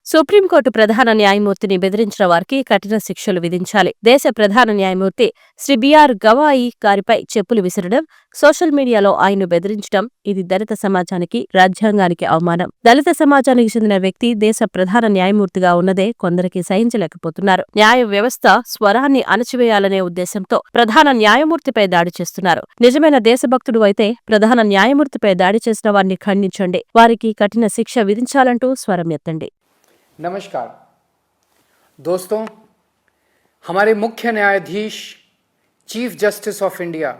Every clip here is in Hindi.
సుప్రీంకోర్టు ప్రధాన న్యాయమూర్తిని బెదిరించిన వారికి కఠిన శిక్షలు విధించాలి. దేశ ప్రధాన న్యాయమూర్తి శ్రీ బిఆర్ గవాయి గారిపై చెప్పులు విసరడం, సోషల్ మీడియాలో ఆయన్ను బెదిరించడం ఇది దళిత సమాజానికి, రాజ్యాంగానికి అవమానం. దళిత సమాజానికి చెందిన వ్యక్తి దేశ ప్రధాన న్యాయమూర్తిగా ఉన్నదే కొందరికి సహించలేకపోతున్నారు. న్యాయ వ్యవస్థ స్వరాన్ని అణచివేయాలనే ఉద్దేశంతో ప్రధాన న్యాయమూర్తిపై దాడి చేస్తున్నారు. నిజమైన దేశభక్తుడు అయితే ప్రధాన న్యాయమూర్తిపై దాడి చేసిన వారిని ఖండించండి, వారికి కఠిన శిక్ష విధించాలంటూ స్వరం ఎత్తండి. नमस्कार दोस्तों, हमारे मुख्य न्यायाधीश chief justice of India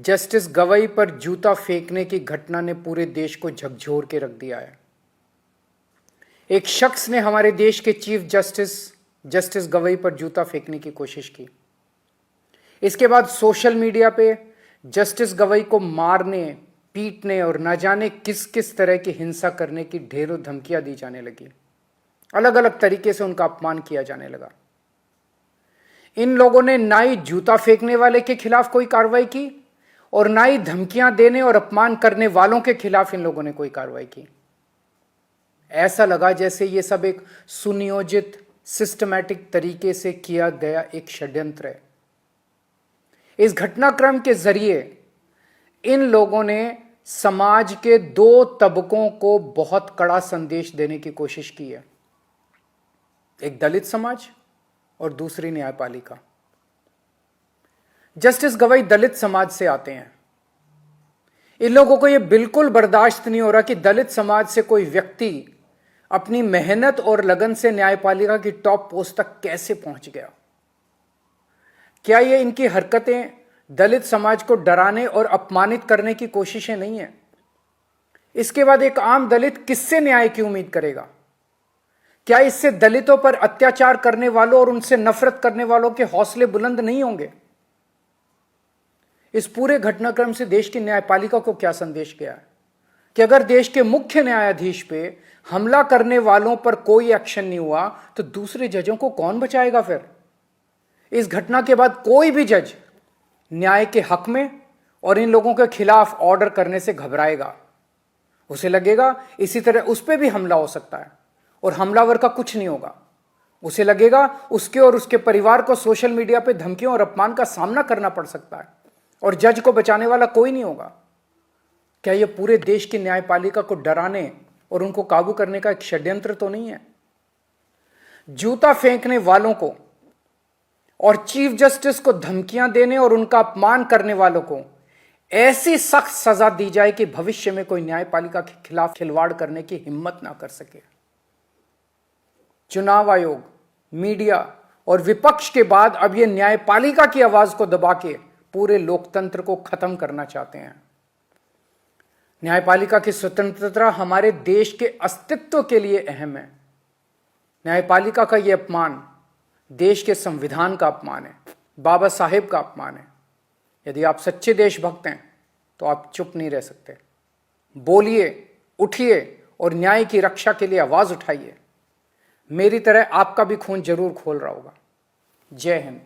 justice Gavai पर जूता फेंकने की घटना ने पूरे देश को झकझोर के रख दिया है। एक शख्स ने हमारे देश के चीफ जस्टिस गवई पर जूता फेंकने की कोशिश की। इसके बाद सोशल मीडिया पे जस्टिस गवई को मारने, पीटने और न जाने किस किस तरह की हिंसा करने की ढेरों धमकियां दी जाने लगी। अलग अलग तरीके से उनका अपमान किया जाने लगा। इन लोगों ने ना ही जूता फेंकने वाले के खिलाफ कोई कार्रवाई की और ना ही धमकियां देने और अपमान करने वालों के खिलाफ इन लोगों ने कोई कार्रवाई की। ऐसा लगा जैसे ये सब एक सुनियोजित सिस्टमैटिक तरीके से किया गया एक षड्यंत्र है। इस घटनाक्रम के जरिए इन लोगों ने समाज के दो तबकों को बहुत कड़ा संदेश देने की कोशिश की है, एक दलित समाज और दूसरी न्यायपालिका। जस्टिस गवई दलित समाज से आते हैं। इन लोगों को यह बिल्कुल बर्दाश्त नहीं हो रहा कि दलित समाज से कोई व्यक्ति अपनी मेहनत और लगन से न्यायपालिका की टॉप पोस्ट तक कैसे पहुंच गया। क्या ये इनकी हरकतें दलित समाज को डराने और अपमानित करने की कोशिशें नहीं है? इसके बाद एक आम दलित किससे न्याय की उम्मीद करेगा? क्या इससे दलितों पर अत्याचार करने वालों और उनसे नफरत करने वालों के हौसले बुलंद नहीं होंगे? इस पूरे घटनाक्रम से देश की न्यायपालिका को क्या संदेश गया है कि अगर देश के मुख्य न्यायाधीश पे हमला करने वालों पर कोई एक्शन नहीं हुआ तो दूसरे जजों को कौन बचाएगा? फिर इस घटना के बाद कोई भी जज न्याय के हक में और इन लोगों के खिलाफ ऑर्डर करने से घबराएगा। उसे लगेगा इसी तरह उस पर भी हमला हो सकता है और हमलावर का कुछ नहीं होगा। उसे लगेगा उसके और उसके परिवार को सोशल मीडिया पे धमकियों और अपमान का सामना करना पड़ सकता है और जज को बचाने वाला कोई नहीं होगा। क्या यह पूरे देश की न्यायपालिका को डराने और उनको काबू करने का एक षड्यंत्र तो नहीं है? जूता फेंकने वालों को और चीफ जस्टिस को धमकियां देने और उनका अपमान करने वालों को ऐसी सख्त सजा दी जाए कि भविष्य में कोई न्यायपालिका के खिलाफ खिलवाड़ करने की हिम्मत ना कर सके। चुनाव आयोग, मीडिया और विपक्ष के बाद अब ये न्यायपालिका की आवाज को दबा के पूरे लोकतंत्र को खत्म करना चाहते हैं। न्यायपालिका की स्वतंत्रता हमारे देश के अस्तित्व के लिए अहम है। न्यायपालिका का यह अपमान देश के संविधान का अपमान है, बाबा साहेब का अपमान है। यदि आप सच्चे देशभक्त हैं तो आप चुप नहीं रह सकते। बोलिए, उठिए और न्याय की रक्षा के लिए आवाज उठाइए। मेरी तरह आपका भी खून जरूर खोल रहा होगा। जय हिंद।